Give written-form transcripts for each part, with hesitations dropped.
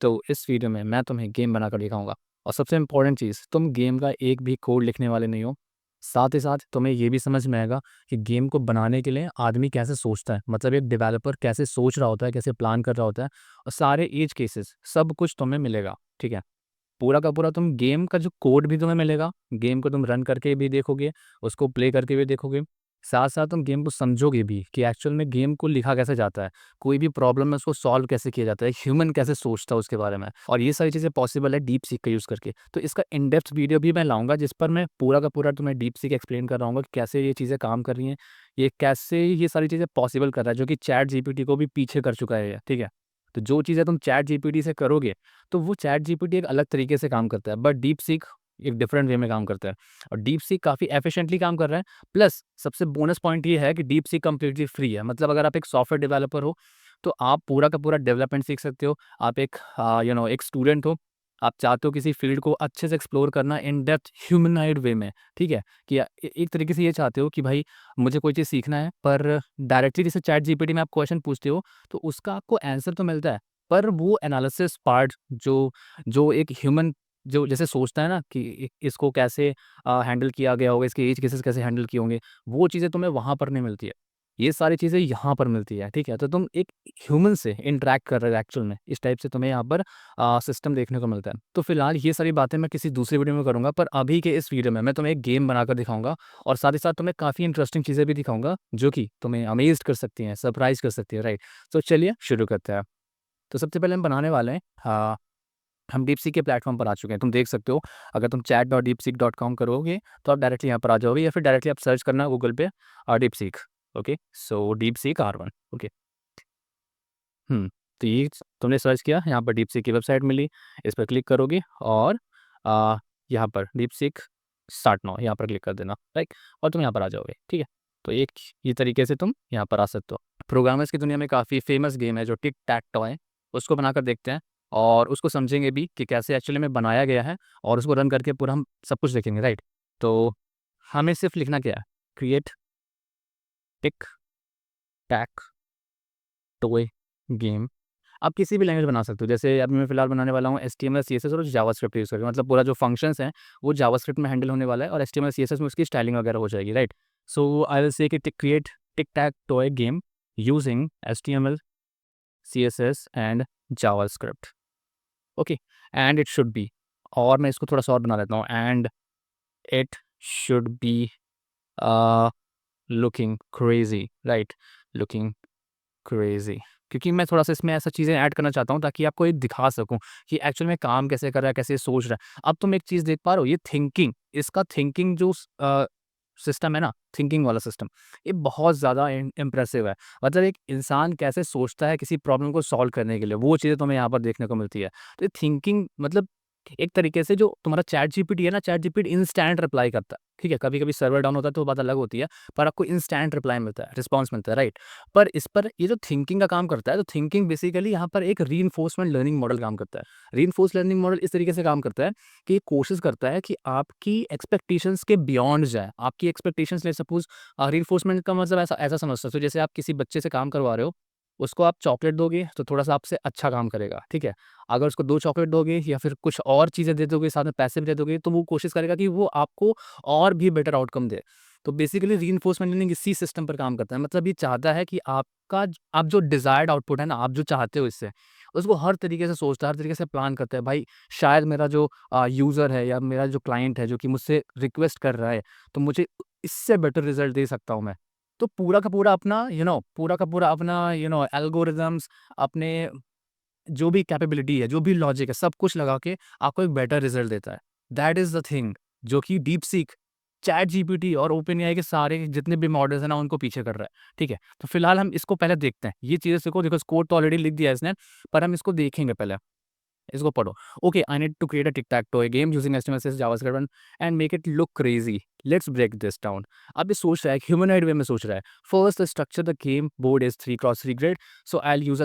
तो इस वीडियो में मैं तुम्हें गेम बनाकर दिखाऊंगा। और सबसे इम्पोर्टेंट चीज़, तुम गेम का एक भी कोड लिखने वाले नहीं हो। साथ ही साथ तुम्हें ये भी समझ में आएगा कि गेम को बनाने के लिए आदमी कैसे सोचता है, मतलब एक डेवलपर कैसे सोच रहा होता है, कैसे प्लान कर रहा होता है। और सारे एज केसेस सब कुछ तुम्हें मिलेगा, ठीक है। पूरा का पूरा तुम गेम का जो कोड भी तुम्हें मिलेगा, गेम को तुम रन करके भी देखोगे, उसको प्ले करके भी देखोगे। साथ साथ तुम गेम को समझोगे भी कि एक्चुअल में गेम को लिखा कैसे जाता है, कोई भी प्रॉब्लम है उसको सॉल्व कैसे किया जाता है, ह्यूमन कैसे सोचता है उसके बारे में। और ये सारी चीज़ें पॉसिबल है डीप सीक का यूज़ करके। तो इसका इन डेप्थ वीडियो भी मैं लाऊंगा जिस पर मैं पूरा का पूरा तुम्हें डीप सीक एक्सप्लेन कर रहा हूँ कि कैसे ये चीज़ें काम कर रही हैं, ये कैसे ये सारी चीज़ें पॉसिबल कर रहा है, जो कि चैट जीपीटी को भी पीछे कर चुका है ये, ठीक है। तो जो चीज़ें तुम चैट जीपीटी से करोगे, तो वो चैट जीपीटी एक अलग तरीके से काम करता है, बट डीप सीक एक डिफरेंट वे में काम करता है। और डीप सीक काफ़ी एफिशिएंटली काम कर रहा है। प्लस सबसे बोनस पॉइंट ये है कि डीप सीक कंप्लीटली फ्री है। मतलब अगर आप एक सॉफ्टवेयर डेवलपर हो, तो आप पूरा का पूरा डेवलपमेंट सीख सकते हो। आप एक एक स्टूडेंट हो, आप चाहते हो किसी फील्ड को अच्छे से एक्सप्लोर करना इन डेप्थ ह्यूमनाइड वे में, ठीक है। कि एक तरीके से ये चाहते हो कि भाई मुझे कोई चीज़ सीखना है, पर डायरेक्टली जैसे चैट जीपीटी में आप क्वेश्चन पूछते हो, तो उसका आपको आंसर तो मिलता है, पर वो एनालिसिस पार्ट जो जो एक ह्यूमन जो जैसे सोचता है ना कि इसको कैसे हैंडल किया गया होगा, इसके एज केसेस कैसे हैंडल किए होंगे, वो चीज़ें तुम्हें वहाँ पर नहीं मिलती है। ये सारी चीज़ें यहाँ पर मिलती है, ठीक है। तो तुम एक ह्यूमन से इंटरेक्ट कर रहे हो एक्चुअल में, इस टाइप से तुम्हें यहाँ पर सिस्टम देखने को मिलता है। तो फिलहाल ये सारी बातें मैं किसी दूसरी वीडियो में करूँगा, पर अभी के इस वीडियो में मैं तुम्हें एक गेम बनाकर दिखाऊंगा। और साथ ही साथ तुम्हें काफ़ी इंटरेस्टिंग चीज़ें भी दिखाऊंगा जो कि तुम्हें अमेज कर सकती हैं, सरप्राइज कर सकती है, राइट। तो चलिए शुरू करते हैं। तो सबसे पहले हम बनाने वाले हैं, हम डीपसीक के प्लेटफॉर्म पर आ चुके हैं, तुम देख सकते हो। अगर तुम chat.deepseek.com करोगे तो आप डायरेक्टली यहाँ पर आ जाओगे, या फिर डायरेक्टली आप सर्च करना गूगल पे डीपसीक। ओके, सो डीपसीक R1। ओके। तो ये तुमने सर्च किया, यहाँ पर डीपसीक की वेबसाइट मिली, इस पर क्लिक करोगे और आ, यहाँ पर डीपसीक स्टार्ट नाउ यहाँ पर क्लिक कर देना, राइट। और तुम यहाँ पर आ जाओगे, ठीक है। तो एक ये तरीके से तुम यहाँ पर आ सकते हो। प्रोग्रामर्स की दुनिया में काफ़ी फेमस गेम है जो टिक टैक टॉ है, उसको बनाकर देखते हैं। और उसको समझेंगे भी कि कैसे एक्चुअली में बनाया गया है, और उसको रन करके पूरा हम सब कुछ देखेंगे, राइट। तो हमें सिर्फ लिखना क्या है, create tic tac toe game. आप किसी भी लैंग्वेज बना सकते हो, जैसे अभी मैं फिलहाल बनाने वाला हूँ HTML CSS और जावास्क्रिप्ट यूज़ करके, मतलब पूरा जो फंक्शंस हैं वो जावास्क्रिप्ट में हैंडल होने वाला है, और HTML CSS में उसकी स्टाइलिंग वगैरह हो जाएगी, right. So I will say कि create tic tac toe game using HTML CSS and JavaScript. Okay, and it should be, और मैं इसको थोड़ा सा और बना लेता हूँ, and it should be looking crazy, right, looking crazy. क्योंकि मैं थोड़ा-सा इसमें ऐसा चीज़ें ऐड करना चाहता हूँ ताकि आपको ये दिखा सकूँ कि एक्चुअल में काम कैसे कर रहा है, कैसे सोच रहा है। अब तुम एक चीज़ देख पा रहे हो, ये थिंकिंग, इसका थिंकिंग जो सिस्टम है ना, थिंकिंग वाला सिस्टम, ये बहुत ज़्यादा इम्प्रेसिव है। मतलब एक इंसान कैसे सोचता है किसी प्रॉब्लम को सॉल्व करने के लिए, वो चीज़ें तुम्हें यहाँ पर देखने को मिलती है। तो ये थिंकिंग मतलब एक तरीके से जो तुम्हारा चैट जीपीटी है ना, चैट जीपीटी इंस्टेंट रिप्लाई करता है, ठीक है। कभी-कभी सर्वर डाउन होता है तो वो बात अलग होती है, पर आपको इंस्टेंट रिप्लाई मिलता है, रिस्पॉन्स मिलता है, राइट। पर इस पर ये जो थिंकिंग का काम करता है, तो थिंकिंग बेसिकली यहाँ पर एक रीइंफोर्समेंट लर्निंग मॉडल काम करता है। रीइंफोर्स लर्निंग मॉडल इस तरीके से काम करता है कि ये कोशिश करता है कि आपकी एक्सपेक्टेशंस के बियॉन्ड जाए। आपकी एक्सपेक्टेशंस ले सपोज़ रीइंफोर्समेंट का मतलब ऐसा ऐसा समझ सकते हो, जैसे आप किसी बच्चे से काम करवा रहे हो, उसको आप चॉकलेट दोगे तो थोड़ा-सा आपसे अच्छा काम करेगा, ठीक है। अगर उसको 2 चॉकलेट दोगे या फिर कुछ और चीज़ें दे दोगे, साथ में पैसे भी दे दोगे, तो वो कोशिश करेगा कि वो आपको और भी बेटर आउटकम दे। तो बेसिकली रीइंफोर्समेंट लर्निंग इसी सिस्टम पर काम करता है। मतलब ये चाहता है कि आप जो डिज़ायर्ड आउटपुट है ना, आप जो चाहते हो इससे, उसको हर तरीके से सोचता है, हर तरीके से प्लान करता है। भाई शायद मेरा जो यूज़र है या मेरा जो क्लाइंट है जो कि मुझसे रिक्वेस्ट कर रहा है, तो मुझे इससे बेटर रिज़ल्ट दे सकता हूँ मैं। तो पूरा का पूरा अपना पूरा का पूरा अपना एल्गोरिदम्स, अपने जो भी कैपेबिलिटी है, जो भी लॉजिक है, सब कुछ लगा के आपको एक बेटर रिज़ल्ट देता है। दैट इज़ द थिंग जो कि डीपसीक, चैट जीपीटी और ओपेनएआई के सारे जितने भी मॉडल्स हैं ना, उनको पीछे कर रहा है, ठीक है? तो फिलहाल हम इसको पहले देखते हैं। ये चीज़ें सीखो, देखो कोड तो ऑलरेडी लिख दिया है इसने, पर हम इसको देखेंगे पहले। इसको पढ़ो। Okay, I need to create a tic-tac-toe game using HTML, CSS, JavaScript and make it look crazy. Let's break this down. अब ये सोच रहा है, ह्यूमनॉइड वे में सोच रहा है। First, the structure the game board is 3x3 grid, so I will use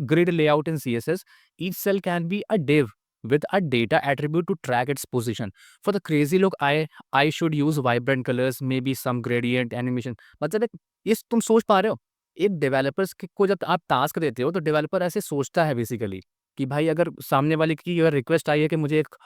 grid layout in CSS. Each cell can be a div with a data attribute to track its position. For the crazy look, I should use vibrant colors, maybe some gradient animation. मतलब ये तुम सोच पा रहे हो? एक developers को जब आप टास्क देते हो तो डेवलपर ऐसे सोचता है बेसिकली कि भाई अगर सामने वाले की अगर रिक्वेस्ट आई है कि मुझे एक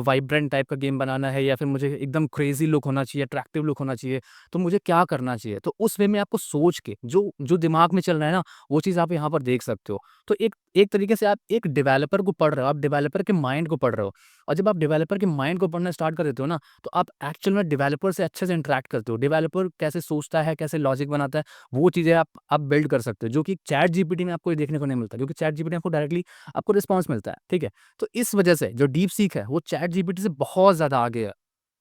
वाइब्रेंट टाइप का गेम बनाना है या फिर मुझे एकदम क्रेजी लुक होना चाहिए, अट्रैक्टिव लुक होना चाहिए, तो मुझे क्या करना चाहिए? तो उस वे में आपको सोच के जो जो दिमाग में चल रहा है ना, वो चीज़ आप यहाँ पर देख सकते हो। तो एक एक तरीके से आप एक डेवलपर को पढ़ रहे हो, आप डेवलपर के माइंड को पढ़ रहे हो, और जब आप डेवलपर के माइंड को पढ़ना स्टार्ट कर देते हो ना, तो आप एक्चुअल में डेवलपर से अच्छे से इंटरैक्ट करते हो। डेवलपर कैसे सोचता है, कैसे लॉजिक बनाता है, वो चीज़ें आप बिल्ड कर सकते हो, जो कि चैट जीपीटी में आपको ये देखने को नहीं मिलता, क्योंकि चैट जीपीटी में आपको डायरेक्टली आपको रिस्पॉन्स मिलता है, ठीक है? तो इस वजह से जो डीप सीक है, वो चैट जीपीटी से बहुत ज़्यादा आगे है,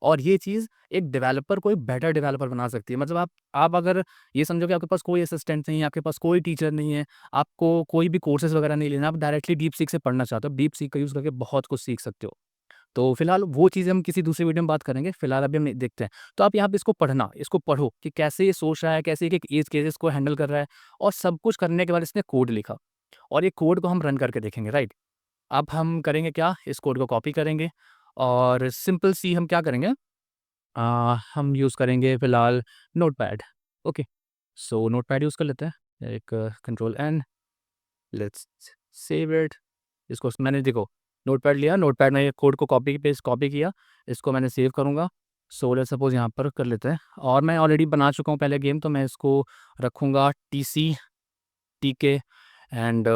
और ये चीज़ एक डेवलपर को एक बेटर डेवलपर बना सकती है। मतलब आप अगर ये समझो कि आपके पास कोई असिस्टेंट नहीं है, आपके पास कोई टीचर नहीं है, आपको कोई भी कोर्सेज़ वगैरह नहीं लेना, आप डायरेक्टली डीप सीक से पढ़ना चाहते हो, डीप सीक का यूज़ करके बहुत कुछ सीख सकते हो। तो फिलहाल वो चीज़ें हम किसी दूसरी वीडियो में बात करेंगे, फिलहाल अभी हम देखते हैं। तो आप यहाँ पे इसको पढ़ना, इसको पढ़ो कि कैसे ये सोच रहा है, कैसे एक-एक एज केसेस को हैंडल कर रहा है, और सब कुछ करने के बाद इसने कोड लिखा, और ये कोड को हम रन करके देखेंगे, राइट? अब हम करेंगे क्या, इस कोड को कॉपी करेंगे, और सिंपल सी हम क्या करेंगे, हम यूज़ करेंगे फिलहाल notepad. Okay, so notepad use कर लेते हैं, एक control N, let's save it. इसको मैंने देखो नोटपैड लिया, नोटपैड में ये कोड को कॉपी पेस्ट कॉपी किया, इसको मैंने सेव करूँगा। सो लेट्स सपोज़ यहाँ पर कर लेते हैं, और मैं ऑलरेडी बना चुका हूँ पहले गेम, तो मैं इसको रखूँगा टीसी, टीके एंड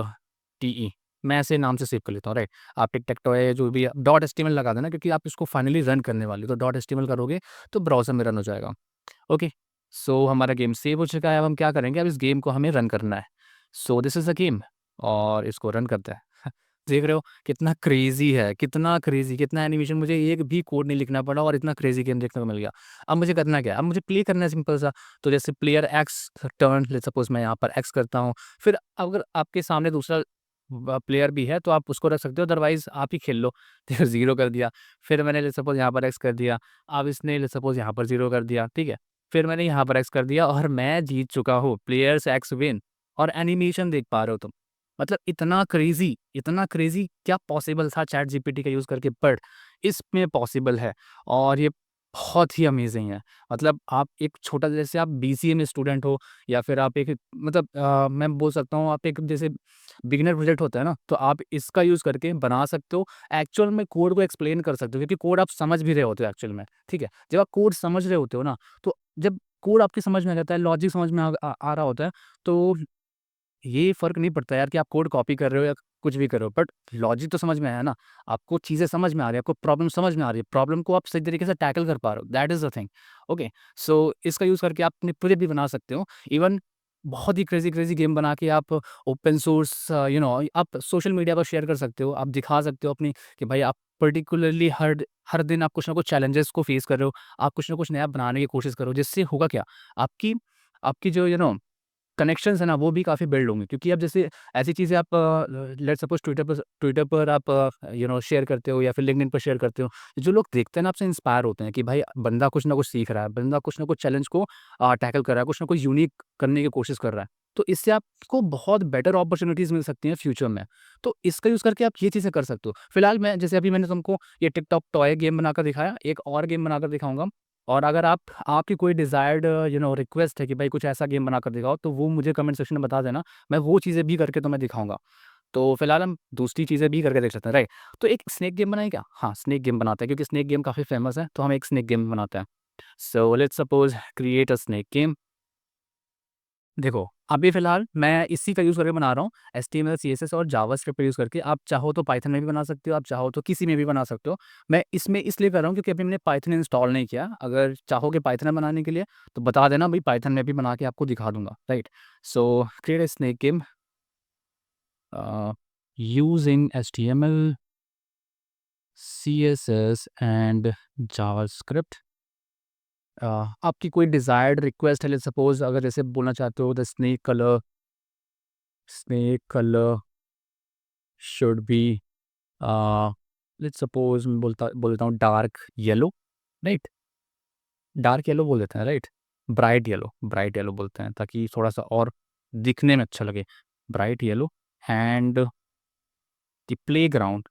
टीई, मैं ऐसे नाम से सेव कर लेता हूँ, राइट? आप टिक टैक टॉय जो भी डॉट एचटीएमएल लगा देना, क्योंकि आप इसको फाइनली रन करने वाले हो, तो डॉट एचटीएमएल करोगे तो ब्राउज़र में रन हो जाएगा। ओके, सो हमारा गेम सेव हो चुका है, अब हम क्या करेंगे, अब इस गेम को हमें रन करना है। So this is a game, और इसको रन करते हैं। देख रहे हो कितना क्रेज़ी है, कितना क्रेज़ी, कितना एनिमेशन, मुझे एक भी कोड नहीं लिखना पड़ा और इतना क्रेज़ी गेम देखने को मिल गया। अब मुझे करना क्या है? अब मुझे प्ले करना है सिंपल सा, तो जैसे player x turn, let's suppose मैं यहाँ पर एक्स करता हूँ, फिर अगर आपके सामने दूसरा प्लेयर भी है तो आप उसको रख सकते हो, अदरवाइज़ आप ही खेल लो। देखो 0 कर दिया, फिर मैंने लेट्स सपोज़ यहाँ पर एक्स कर दिया, अब इसने लेट्स सपोज़ यहाँ पर 0 कर दिया, ठीक है? फिर मैंने यहाँ पर एक्स कर दिया और मैं जीत चुका हूँ, प्लेयर्स एक्स विन, और एनिमेशन देख पा रहे हो तुम। मतलब इतना क्रेज़ी क्या पॉसिबल था चैट जीपीटी का यूज़ करके, बट इसमें पॉसिबल है, और ये बहुत ही अमेज़िंग है। मतलब आप एक छोटा, जैसे आप बीसीए में स्टूडेंट हो, या फिर आप एक मतलब मैं बोल सकता हूँ आप एक जैसे बिगिनर प्रोजेक्ट होता है ना, तो आप इसका यूज़ करके बना सकते हो। एक्चुअल में कोड को एक्सप्लेन कर सकते हो, क्योंकि कोड आप समझ भी रहे होते हो एक्चुअल में, ठीक है? जब आप कोड समझ रहे होते हो ना, तो जब कोड आपकी समझ में आ जाता है, लॉजिक समझ में आ रहा होता है, तो ये फ़र्क नहीं पड़ता यार कि आप कोड कॉपी कर रहे हो या कुछ भी कर रहे हो, बट लॉजिक तो समझ में आया ना, आपको चीज़ें समझ में आ रही है, आपको प्रॉब्लम समझ में आ रही है, प्रॉब्लम को आप सही तरीके से टैकल कर पा रहे हो, that is the thing. Okay, so इसका यूज़ करके आप अपने प्रोजेक्ट भी बना सकते हो, इवन बहुत ही क्रेज़ी गेम बना के आप ओपन सोर्स आप सोशल मीडिया पर शेयर कर सकते हो, आप दिखा सकते हो अपनी कि भाई आप पर्टिकुलरली हर हर दिन आप कुछ ना कुछ चैलेंजेस को फेस कर रहे हो, आप कुछ ना कुछ नया बनाने की कोशिश कर रहे हो, जिससे होगा क्या, आपकी आपकी जो कनेक्शंस है ना, वो भी काफ़ी बिल्ड होंगे, क्योंकि अब जैसे ऐसी चीज़ें आप लेट्स सपोज़ ट्विटर पर आप शेयर करते हो, या फिर लिंक्डइन पर शेयर करते हो। जो लोग देखते हैं ना, आपसे इंस्पायर होते हैं कि भाई बंदा कुछ ना कुछ सीख रहा है, बंदा कुछ ना कुछ चैलेंज को टैकल कर रहा है, कुछ ना कुछ यूनिक करने की कोशिश कर रहा है। तो इससे आपको बहुत बेटर अपॉर्च्युनिटीज़ मिल सकती हैं फ्यूचर में। तो इसका यूज़ करके आप ये चीज़ें कर सकते हो। फिलहाल मैं जैसे अभी मैंने तुमको ये टिकटॉक टॉय गेम बनाकर दिखाया, एक और गेम बनाकर दिखाऊँगा। और अगर आपकी कोई डिज़ायर्ड रिक्वेस्ट है कि भाई कुछ ऐसा गेम बनाकर दिखाओ, तो वो मुझे कमेंट सेक्शन में बता देना, मैं वो चीज़ें भी करके तुम्हें दिखाऊँगा। तो फिलहाल हम दूसरी चीज़ें भी करके देख सकते हैं, राइट? तो एक स्नेक गेम बनाएँ क्या? हाँ, स्नेक गेम बनाते हैं, क्योंकि स्नेक गेम काफ़ी फेमस है, तो हम एक स्नेक गेम बनाते हैं। So let's suppose create a snake game. देखो, अभी फ़िलहाल मैं इसी का यूज़ करके बना रहा हूँ, एचटीएमएल, सीएसएस और जावास्क्रिप्ट का यूज़ करके। आप चाहो तो पाइथन में भी बना सकते हो, आप चाहो तो किसी में भी बना सकते हो। मैं इसमें इसलिए कर रहा हूँ क्योंकि अभी मैंने पाइथन इंस्टॉल नहीं किया। अगर चाहोगे पाइथन में बनाने के लिए, तो बता देना, भई पाइथन में भी बना के आपको दिखा दूँगा, right? So create a snake game using HTML, CSS and JavaScript. आपकी कोई डिज़ायर्ड रिक्वेस्ट है, लेट्स सपोज़ अगर जैसे बोलना चाहते हो the snake colour should be let's suppose मैं बोल देता हूँ dark yellow, right? Dark yellow बोल देते हैं, राइट? ब्राइट येलो बोलते हैं, ताकि थोड़ा-सा और दिखने में अच्छा लगे। Bright yellow and the playground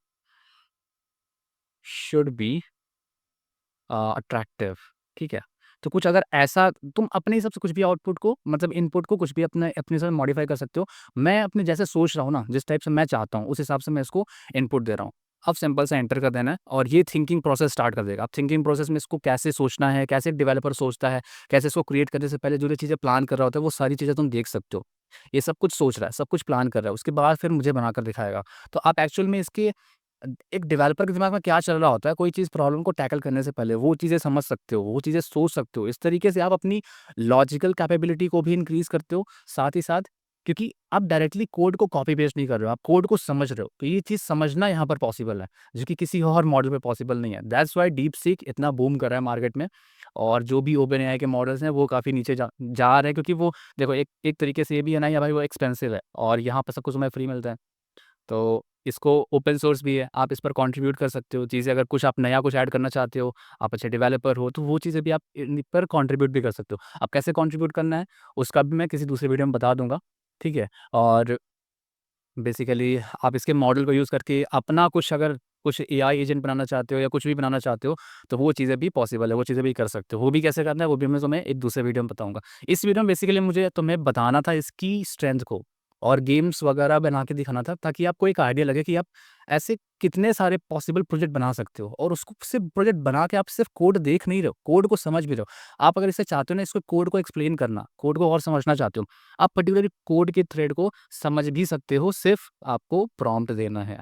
should be attractive, ठीक है? तो कुछ अगर ऐसा तुम अपने हिसाब से कुछ भी आउटपुट को मतलब इनपुट को कुछ भी अपने हिसाब से मॉडिफ़ाई कर सकते हो। मैं अपने जैसे सोच रहा हूँ ना, जिस टाइप से मैं चाहता हूँ, उस हिसाब से मैं इसको इनपुट दे रहा हूँ। अब सिंपल सा एंटर कर देना है और ये थिंकिंग प्रोसेस स्टार्ट कर देगा। अब थिंकिंग प्रोसेस में इसको कैसे सोचना है, कैसे डेवलपर सोचता है, कैसे इसको क्रिएट करने से पहले जो-जो चीज़ें प्लान कर रहा होता है, वो सारी चीज़ें तुम देख सकते हो। ये सब कुछ सोच रहा है, सब कुछ प्लान कर रहा है, उसके बाद फिर मुझे बनाकर दिखाएगा। तो आप एक्चुअल में इसके एक डेवलपर के दिमाग में क्या चल रहा होता है, कोई चीज़ प्रॉब्लम को टैकल करने से पहले वो चीज़ें समझ सकते हो, वो चीज़ें सोच सकते हो। इस तरीके से आप अपनी लॉजिकल कैपेबिलिटी को भी इंक्रीज़ करते हो, साथ ही साथ क्योंकि आप डायरेक्टली कोड को कॉपी पेस्ट नहीं कर रहे हो, आप कोड को समझ रहे हो। तो ये चीज़ समझना यहाँ पर पॉसिबल है, जो कि किसी और मॉडल पे पॉसिबल नहीं है। दैट्स व्हाई डीपसीक इतना बूम कर रहा है मार्केट में और जो भी ओपन एआई के मॉडल्स हैं, वो काफ़ी नीचे जा रहे हैं क्योंकि वो देखो एक तरीके से ये भी है ना, या भाई वो एक्सपेंसिव है और यहाँ पे सब कुछ तुम्हें फ्री मिलता है। तो इसको ओपन सोर्स भी है, आप इस पर कंट्रीब्यूट कर सकते हो चीज़ें अगर कुछ आप नया कुछ ऐड करना चाहते हो, आप अच्छे डेवलपर हो, तो वो चीज़ें भी आप इन पर कंट्रीब्यूट भी कर सकते हो। अब कैसे कंट्रीब्यूट करना है, उसका भी मैं किसी दूसरे वीडियो में बता दूँगा, ठीक है? और बेसिकली आप इसके मॉडल को यूज़ करके अपना कुछ अगर कुछ एआई एजेंट बनाना चाहते हो या कुछ भी बनाना चाहते हो, तो वो चीज़ें भी पॉसिबल है, वो चीज़ें भी कर सकते हो। वो भी कैसे करना है, वो भी मैं तुम्हें एक दूसरे वीडियो में बताऊँगा। इस वीडियो में बेसिकली मुझे तुम्हें बताना था इसकी स्ट्रेंथ को और गेम्स वगैरह बना के दिखाना था ताकि आपको एक आइडिया लगे कि आप ऐसे कितने सारे पॉसिबल प्रोजेक्ट बना सकते हो और उसको सिर्फ़ प्रोजेक्ट बना के आप सिर्फ़ कोड देख नहीं रहे हो, कोड को समझ भी रहे हो। आप अगर इसे चाहते हो ना इसको कोड को एक्सप्लेन करना, कोड को और समझना चाहते हो, आप पर्टिकुलरली कोड के थ्रेड को समझ भी सकते हो, सिर्फ़ आपको प्रॉम्प्ट देना है,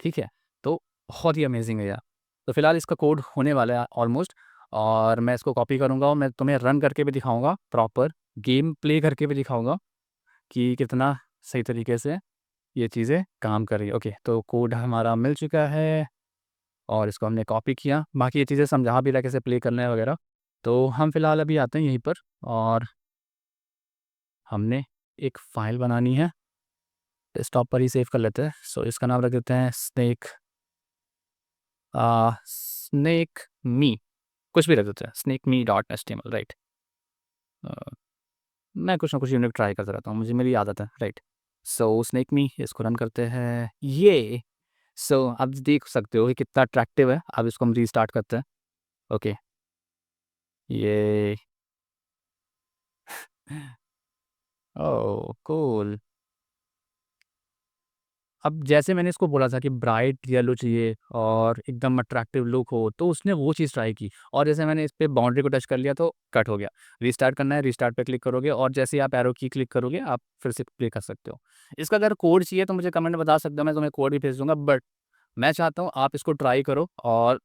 ठीक है? तो बहुत ही अमेज़िंग है यार। तो फिलहाल इसका कोड होने वाला है ऑलमोस्ट और मैं इसको कॉपी करूँगा और मैं तुम्हें रन करके भी दिखाऊँगा, प्रॉपर गेम प्ले करके भी दिखाऊँगा कि कितना सही तरीके से ये चीज़ें काम कर रही है। ओके, तो कोड हमारा मिल चुका है और इसको हमने कॉपी किया। बाकी ये चीज़ें समझा भी रहा है कैसे प्ले करना है वगैरह। तो हम फिलहाल अभी आते हैं यहीं पर और हमने एक फ़ाइल बनानी है। डेस्कटॉप पर ही सेव कर लेते हैं। सो इसका नाम रख देते हैं स्नेक मी कुछ भी रख देते हैं स्नेक मी डॉट एचटीएमएल राइट। मैं कुछ ना कुछ यूनिक ट्राई करता रहता हूँ, मुझे मेरी आदत है राइट। सो स्नेक मी इसको रन करते हैं ये। सो आप देख सकते हो ये कितना अट्रैक्टिव है। अब इसको हम रीस्टार्ट करते हैं। ओके, ये ओह कूल। अब जैसे मैंने इसको बोला था कि ब्राइट येलो चाहिए और एकदम अट्रैक्टिव लुक हो, तो उसने वो चीज़ ट्राई की और जैसे मैंने इस पे बाउंड्री को टच कर लिया तो कट हो गया। रीस्टार्ट करना है, रीस्टार्ट पे क्लिक करोगे और जैसे ही आप एरो की क्लिक करोगे, आप फिर से प्ले कर सकते हो। इसका अगर कोड चाहिए तो मुझे कमेंट में बता सकते हो, मैं तुम्हें कोड भी भेज दूँगा बट मैं चाहता हूँ आप इसको ट्राई करो और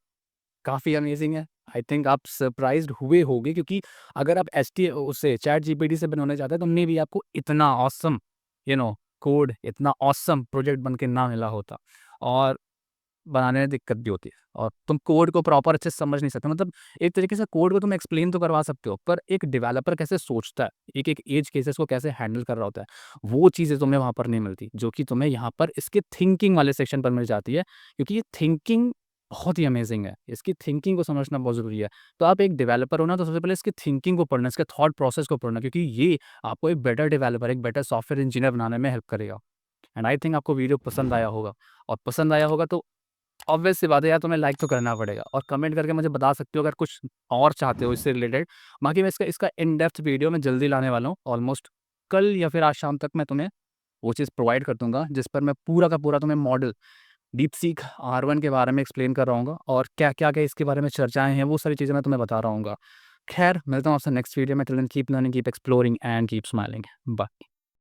काफ़ी अमेज़िंग है। आई थिंक आप सरप्राइज़्ड हुए होंगे क्योंकि अगर आप उससे चैटजीपीटी से बनवाना चाहते हैं तो मे बी आपको इतना ऑसम कोड, इतना ऑसम प्रोजेक्ट बन के ना मिला होता और बनाने में दिक्कत भी होती है और तुम कोड को प्रॉपर अच्छे से समझ नहीं सकते। मतलब एक तरीके से कोड को तुम एक्सप्लेन तो करवा सकते हो, पर एक डेवलपर कैसे सोचता है, एक-एक एज केसेस को कैसे हैंडल कर रहा होता है, वो चीज़ें तुम्हें वहाँ पर नहीं मिलती, जो कि तुम्हें यहाँ पर इसके थिंकिंग वाले सेक्शन पर मिल जाती है, क्योंकि ये थिंकिंग बहुत ही अमेज़िंग है। इसकी थिंकिंग को समझना बहुत ज़रूरी है। तो आप एक डेवलपर हो ना, तो सबसे पहले इसकी थिंकिंग को पढ़ना, इसके थॉट प्रोसेस को पढ़ना, क्योंकि ये आपको एक बेटर डेवलपर, एक बेटर सॉफ्टवेयर इंजीनियर बनाने में हेल्प करेगा। एंड आई थिंक आपको वीडियो पसंद आया होगा और पसंद आया होगा तो ऑब्वियस सी बात है यार, तुम्हें लाइक तो करना पड़ेगा और कमेंट करके मुझे बता सकते हो अगर कुछ और चाहते हो इससे रिलेटेड। बाकी मैं इसका इसका इन डेप्थ वीडियो मैं जल्दी लाने वाला हूँ। ऑलमोस्ट कल या फिर आज शाम तक मैं तुम्हें वो चीज़ प्रोवाइड कर दूँगा, जिस पर मैं पूरा का पूरा तुम्हें मॉडल डीपसीक R1 के बारे में एक्सप्लेन कर रहा हूँगा और क्या-क्या इसके बारे में चर्चाएँ हैं, वो सारी चीज़ें मैं तुम्हें बता रहा हूँगा। खैर, मिलता हूँ आपसे नेक्स्ट वीडियो में। Till then keep learning, keep exploring and keep smiling. Bye.